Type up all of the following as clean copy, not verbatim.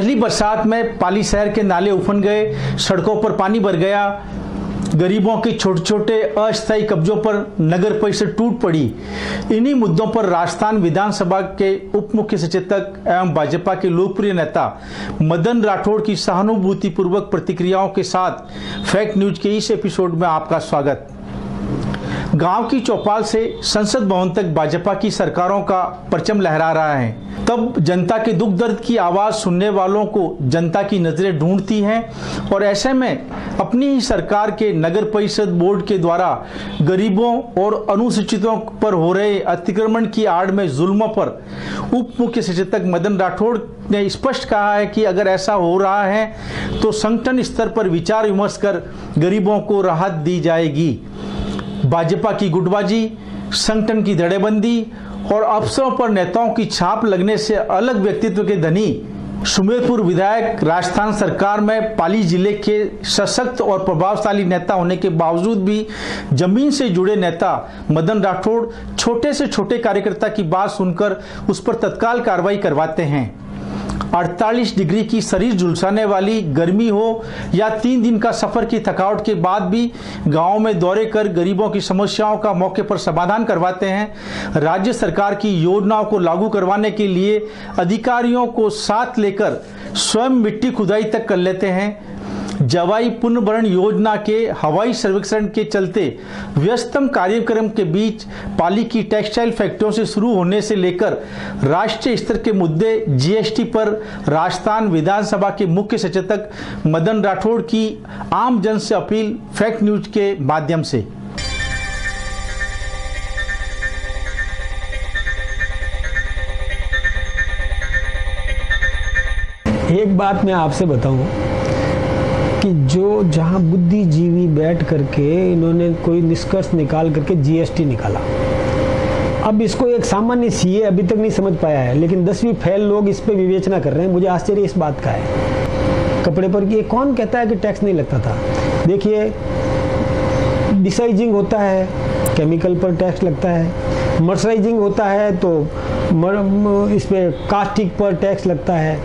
पहली बरसात में पाली शहर के नाले उफन गए, सड़कों पर पानी भर गया, गरीबों के छोटे छोटे अस्थायी कब्जों पर नगर परिषद टूट पड़ी। इन्हीं मुद्दों पर राजस्थान विधानसभा के उप मुख्य सचेतक एवं भाजपा के लोकप्रिय नेता मदन राठौड़ की सहानुभूतिपूर्वक प्रतिक्रियाओं के साथ फैक्ट न्यूज के इस एपिसोड में आपका स्वागत। गांव की चौपाल से संसद भवन तक भाजपा की सरकारों का परचम लहरा रहा है। तब जनता के दुख दर्द की आवाज सुनने वालों को जनता की नजरें ढूंढती हैं और ऐसे में अपनी ही सरकार के नगर परिषद बोर्ड के द्वारा गरीबों और अनुसूचितों पर हो रहे अतिक्रमण की आड़ में जुल्मों पर उप मुख्य सचेतक मदन राठौड़ ने स्पष्ट कहा है कि अगर ऐसा हो रहा है तो संगठन स्तर पर विचार विमर्श कर गरीबों को राहत दी जाएगी। भाजपा की गुटबाजी, संगठन की धड़ेबंदी और अफसरों पर नेताओं की छाप लगने से अलग व्यक्तित्व के धनी सुमेरपुर विधायक राजस्थान सरकार में पाली जिले के सशक्त और प्रभावशाली नेता होने के बावजूद भी जमीन से जुड़े नेता मदन राठौड़ छोटे से छोटे कार्यकर्ता की बात सुनकर उस पर तत्काल कार्रवाई करवाते हैं। 48 डिग्री की शरीर झुलसाने वाली गर्मी हो या 3 दिन का सफर की थकावट के बाद भी गांव में दौरे कर गरीबों की समस्याओं का मौके पर समाधान करवाते हैं। राज्य सरकार की योजनाओं को लागू करवाने के लिए अधिकारियों को साथ लेकर स्वयं मिट्टी खुदाई तक कर लेते हैं। जवाई पुनर्भरण योजना के हवाई सर्वेक्षण के चलते व्यस्तम कार्यक्रम के बीच पाली की टेक्सटाइल फैक्ट्रियों से शुरू होने से लेकर राष्ट्रीय स्तर के मुद्दे जीएसटी पर राजस्थान विधानसभा के मुख्य सचेतक मदन राठौड़ की आम जन से अपील फैक्ट न्यूज के माध्यम से। एक बात मैं आपसे बताऊं कि जो जहां बुद्धिजीवी बैठ करके इन्होंने कोई निष्कर्ष निकाल करके जीएसटी निकाला, अब इसको एक सामान्य सीए अभी तक नहीं समझ पाया है, लेकिन 10वीं फेल लोग इस पे विवेचना कर रहे हैं। मुझे आश्चर्य इस बात का है। कपड़े पर ये कौन कहता है कि टैक्स नहीं लगता था? देखिए, डिसाइजिंग होता है, केमिकल पर टैक्स लगता है, मर्सराइजिंग होता है तो इस पे कास्टिक पर टैक्स लगता है,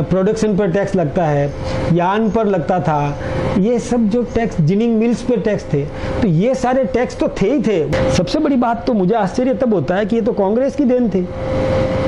प्रोडक्शन पर टैक्स लगता है, यान पर लगता था। ये सब जो टैक्स, जिनिंग मिल्स पे टैक्स थे, तो ये सारे टैक्स तो थे ही थे। सबसे बड़ी बात तो मुझे आश्चर्य तब होता है कि ये तो कांग्रेस की देन थी।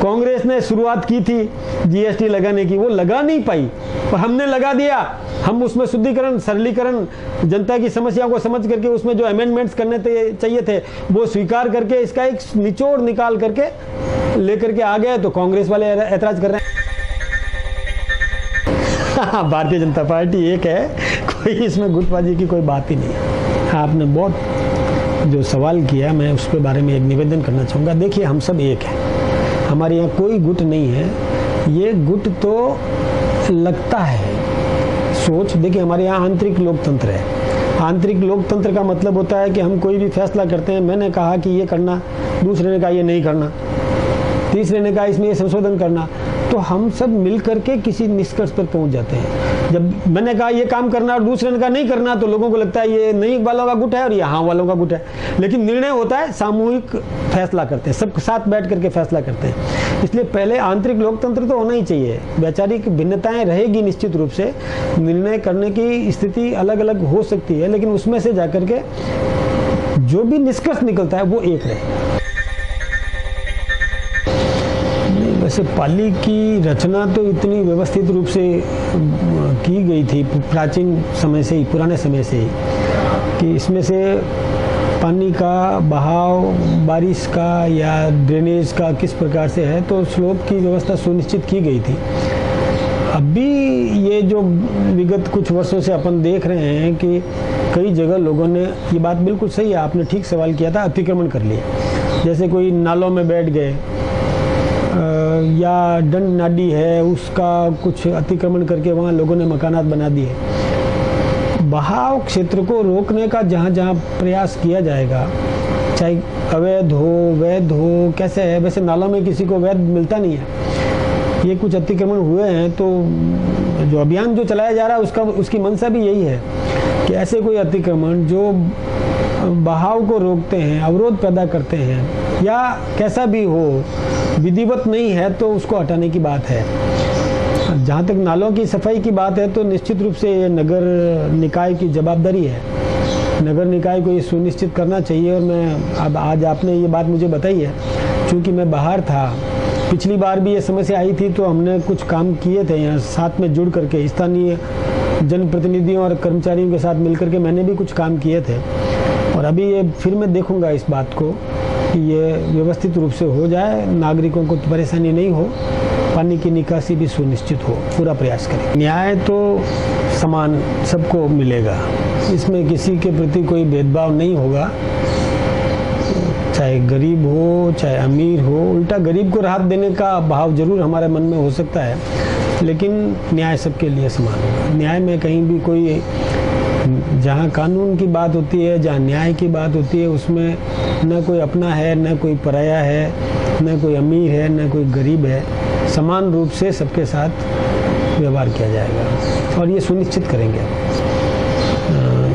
कांग्रेस ने शुरुआत की थी जीएसटी लगाने की, वो लगा नहीं पाई और हमने लगा दिया। हम उसमें शुद्धिकरण, सरलीकरण, जनता की समस्याओं को समझ करके उसमें जो अमेंडमेंट्स करने चाहिए थे वो स्वीकार करके इसका एक निचोड़ निकाल करके लेकर के आ गए, तो कांग्रेस वाले ऐतराज कर रहे हैं। भारतीय जनता पार्टी एक है, कोई इसमें गुटबाजी की कोई बात ही नहीं है। आपने बहुत जो सवाल किया, मैं उसके बारे में एक निवेदन करना चाहूँगा। देखिए, हम सब एक हैं, हमारे यहाँ कोई गुट नहीं है। ये गुट तो लगता है सोच। देखिए, हमारे यहाँ आंतरिक लोकतंत्र है। आंतरिक लोकतंत्र का मतलब होता है कि हम कोई भी फैसला करते हैं, मैंने कहा कि ये करना, दूसरे ने कहा ये नहीं करना, तीसरे ने कहा इसमें ये संशोधन करना, तो हम सब मिल करके किसी निष्कर्ष पर पहुंच जाते हैं। जब मैंने कहा ये काम करना और दूसरे ने कहा नहीं करना, तो लोगों को लगता है ये नहीं वालों का गुट है और ये हाँ वालों का गुट है। लेकिन निर्णय होता है, सामूहिक फैसला करते हैं, सब साथ बैठ करके फैसला करते हैं। इसलिए पहले आंतरिक लोकतंत्र तो होना ही चाहिए। वैचारिक भिन्नताएं रहेगी निश्चित रूप से, निर्णय करने की स्थिति अलग अलग हो सकती है, लेकिन उसमें से जाकर के जो भी निष्कर्ष निकलता है वो एक रहे। वैसे पाली की रचना तो इतनी व्यवस्थित रूप से की गई थी प्राचीन समय से ही, पुराने समय से ही, कि इसमें से पानी का बहाव, बारिश का या ड्रेनेज का किस प्रकार से है, तो स्लोप की व्यवस्था सुनिश्चित की गई थी। अभी ये जो विगत कुछ वर्षों से अपन देख रहे हैं कि कई जगह लोगों ने, ये बात बिल्कुल सही है, आपने ठीक सवाल किया था, अतिक्रमण कर लिए। जैसे कोई नालों में बैठ गए या डंड नाडी है उसका कुछ अतिक्रमण करके वहाँ लोगों ने मकानात बना दिए। बहाव क्षेत्र को रोकने का जहाँ जहाँ प्रयास किया जाएगा, चाहे अवैध हो वैध हो, कैसे है, वैसे नालों में किसी को वैध मिलता नहीं है। ये कुछ अतिक्रमण हुए हैं, तो जो अभियान जो चलाया जा रहा है उसकी मंशा भी यही है कि ऐसे कोई अतिक्रमण जो बहाव को रोकते हैं, अवरोध पैदा करते हैं, या कैसा भी हो, विधिवत नहीं है तो उसको हटाने की बात है। जहाँ तक नालों की सफाई की बात है तो निश्चित रूप से ये नगर निकाय की जवाबदारी है। नगर निकाय को ये सुनिश्चित करना चाहिए। और मैं अब आज आपने ये बात मुझे बताई है, क्योंकि मैं बाहर था, पिछली बार भी ये समस्या आई थी तो हमने कुछ काम किए थे यहाँ साथ में जुड़ करके, स्थानीय जनप्रतिनिधियों और कर्मचारियों के साथ मिलकर के मैंने भी कुछ काम किए थे। और अभी ये फिर मैं देखूंगा इस बात को कि ये व्यवस्थित रूप से हो जाए, नागरिकों को परेशानी नहीं हो, पानी की निकासी भी सुनिश्चित हो, पूरा प्रयास करें। न्याय तो समान सबको मिलेगा, इसमें किसी के प्रति कोई भेदभाव नहीं होगा, चाहे गरीब हो चाहे अमीर हो। उल्टा गरीब को राहत देने का भाव जरूर हमारे मन में हो सकता है, लेकिन न्याय सबके लिए समान होगा। न्याय में कहीं भी कोई, जहाँ कानून की बात होती है, जहाँ न्याय की बात होती है, उसमें न कोई अपना है, न कोई पराया है, न कोई अमीर है, न कोई गरीब है। समान रूप से सबके साथ व्यवहार किया जाएगा और ये सुनिश्चित करेंगे।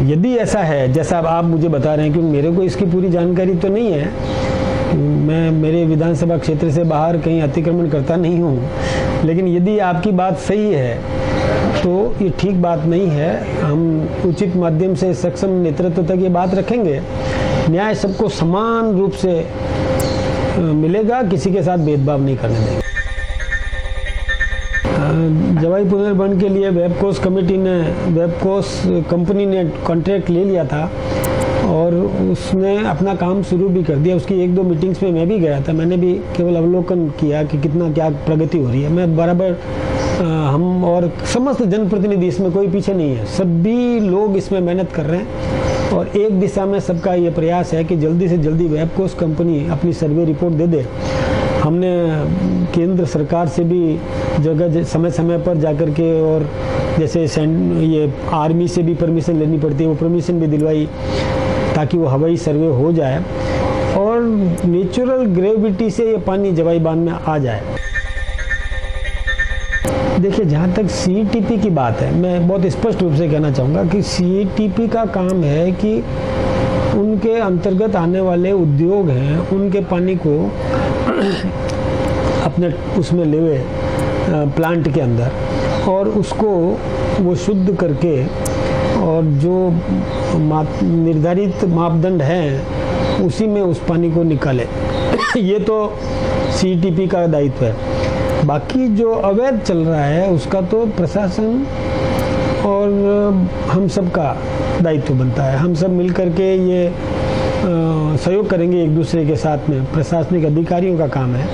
यदि ऐसा है जैसा आप मुझे बता रहे हैं, क्योंकि मेरे को इसकी पूरी जानकारी तो नहीं है, मैं मेरे विधानसभा क्षेत्र से बाहर कहीं अतिक्रमण करता नहीं हूँ, लेकिन यदि आपकी बात सही है तो ये ठीक बात नहीं है। हम उचित माध्यम से सक्षम नेतृत्व तक ये बात रखेंगे। न्याय सबको समान रूप से मिलेगा, किसी के साथ भेदभाव नहीं करने देंगे। जवाई पुनर्भरण के लिए वेबकोस कंपनी ने कॉन्ट्रैक्ट ले लिया था और उसने अपना काम शुरू भी कर दिया। उसकी 1-2 मीटिंग्स में मैं भी गया था, मैंने भी केवल अवलोकन किया कि कितना क्या प्रगति हो रही है। मैं बराबर हम और समस्त जनप्रतिनिधि, इसमें कोई पीछे नहीं है, सभी लोग इसमें मेहनत कर रहे हैं और एक दिशा में सबका ये प्रयास है कि जल्दी से जल्दी वेबकोस कंपनी अपनी सर्वे रिपोर्ट दे दे। हमने केंद्र सरकार से भी जगह समय समय पर जाकर के, और जैसे ये आर्मी से भी परमिशन लेनी पड़ती है, वो परमिशन भी दिलवाई ताकि वो हवाई सर्वे हो जाए और नेचुरल ग्रेविटी से ये पानी जवाई बांध में आ जाए। देखिए, जहाँ तक CETP की बात है, मैं बहुत स्पष्ट रूप से कहना चाहूँगा कि CETP का काम है कि उनके अंतर्गत आने वाले उद्योग हैं, उनके पानी को अपने उसमें लेवे प्लांट के अंदर और उसको वो शुद्ध करके और जो निर्धारित मापदंड हैं उसी में उस पानी को निकाले। ये तो CETP का दायित्व है। बाकी जो अवैध चल रहा है उसका तो प्रशासन और हम सब का दायित्व बनता है। हम सब मिलकर के ये सहयोग करेंगे एक दूसरे के साथ में। प्रशासनिक अधिकारियों का काम है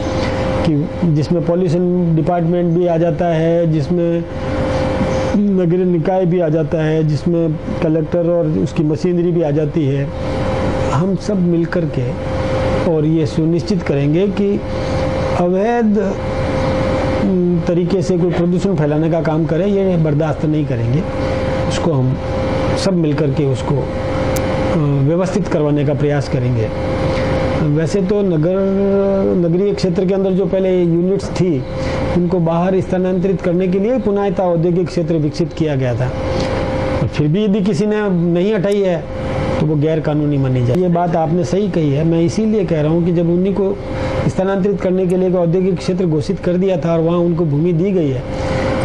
कि जिसमें पॉल्यूशन डिपार्टमेंट भी आ जाता है, जिसमें नगरीय निकाय भी आ जाता है, जिसमें कलेक्टर और उसकी मशीनरी भी आ जाती है। हम सब मिलकर के और ये सुनिश्चित करेंगे कि अवैध तरीके से कोई प्रदूषण फैलाने का काम करे, ये बर्दाश्त नहीं करेंगे। उसको हम सब मिलकर के उसको व्यवस्थित करवाने का प्रयास करेंगे। वैसे तो नगरीय क्षेत्र के अंदर जो पहले यूनिट्स थी उनको बाहर स्थानांतरित करने के लिए पुनः औद्योगिक क्षेत्र विकसित किया गया था, और फिर भी यदि किसी ने नहीं हटाई है तो वो गैर कानूनी मानी जाए। ये बात आपने सही कही है। मैं इसीलिए कह रहा हूँ कि जब उन्हीं को स्थानांतरित करने के लिए एक औद्योगिक क्षेत्र घोषित कर दिया था और वहाँ उनको भूमि दी गई है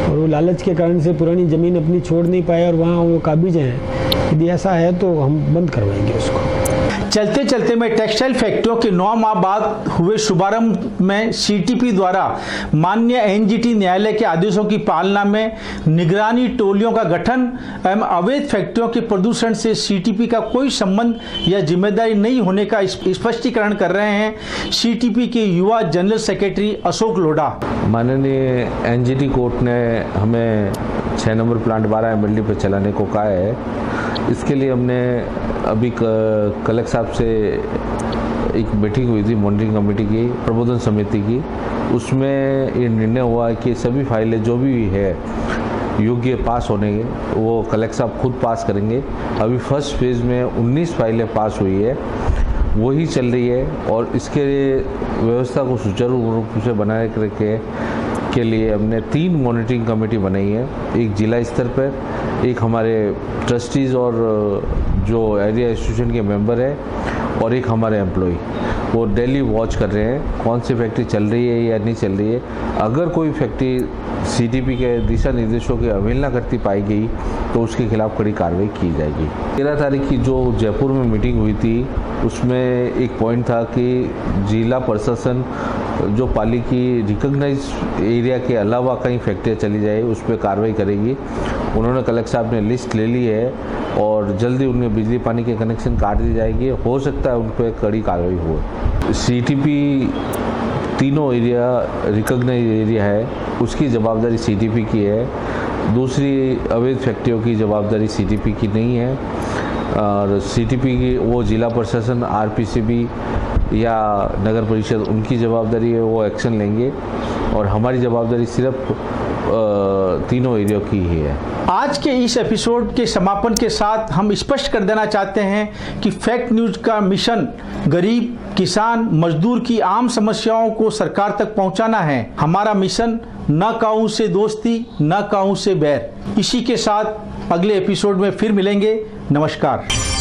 और वो लालच के कारण से पुरानी ज़मीन अपनी छोड़ नहीं पाए और वहाँ वो काबिज हैं, यदि ऐसा है तो हम बंद करवाएंगे उसको। चलते चलते मैं टेक्सटाइल फैक्ट्रियों के 9 माह बाद हुए शुभारंभ में CETP द्वारा माननीय NGT न्यायालय के आदेशों की पालना में निगरानी टोलियों का गठन एवं अवैध फैक्ट्रियों के प्रदूषण से CETP का कोई संबंध या जिम्मेदारी नहीं होने का स्पष्टीकरण कर रहे हैं CETP के युवा जनरल सेक्रेटरी अशोक लोढ़ा। माननीय NGT कोर्ट ने हमें 6 नंबर प्लांट 12 MLD पर चलाने को कहा है। इसके लिए हमने अभी कलेक्टर साहब से एक मीटिंग हुई थी मॉनिटरिंग कमेटी की, प्रबोधन समिति की। उसमें ये निर्णय हुआ कि सभी फाइलें जो भी है योग्य पास होने के वो कलेक्टर साहब खुद पास करेंगे। अभी फर्स्ट फेज़ में 19 फाइलें पास हुई है, वही चल रही है और इसके व्यवस्था को सुचारू रूप से बनाए रखे के लिए हमने 3 मॉनिटरिंग कमेटी बनाई है। एक जिला स्तर पर, एक हमारे ट्रस्टीज़ और जो एरिया एसोसिएशन के मेंबर है और एक हमारे एम्प्लॉय, वो डेली वॉच कर रहे हैं कौन सी फैक्ट्री चल रही है या नहीं चल रही है। अगर कोई फैक्ट्री सीटीपी के दिशा निर्देशों की अवहेलना करती पाई गई तो उसके खिलाफ कड़ी कार्रवाई की जाएगी। 13 तारीख की जो जयपुर में मीटिंग हुई थी उसमें एक पॉइंट था कि जिला प्रशासन जो पाली की रिकॉग्नाइज एरिया के अलावा कहीं फैक्ट्रियाँ चली जाए उस पर कार्रवाई करेगी। उन्होंने कलेक्टर साहब ने लिस्ट ले ली है और जल्दी उनमें बिजली पानी के कनेक्शन काट दी जाएगी। हो सकता है उन पर कड़ी कार्रवाई हो। सीटीपी तीनों एरिया रिकॉग्नाइज एरिया है, उसकी जवाबदारी सीटीपी की है। दूसरी अवैध फैक्ट्रियों की जवाबदारी सीटीपी की नहीं है और सीटीपी की वो जिला प्रशासन, आरपीसीबी या नगर परिषद उनकी जवाबदारी है, वो एक्शन लेंगे और हमारी जवाबदारी सिर्फ तीनों एरिया की ही है। आज के इस एपिसोड के समापन के साथ हम स्पष्ट कर देना चाहते हैं कि फैक्ट न्यूज का मिशन गरीब, किसान, मजदूर की आम समस्याओं को सरकार तक पहुंचाना है। हमारा मिशन न काऊ से दोस्ती, न काऊ से बैर। इसी के साथ अगले एपिसोड में फिर मिलेंगे। नमस्कार।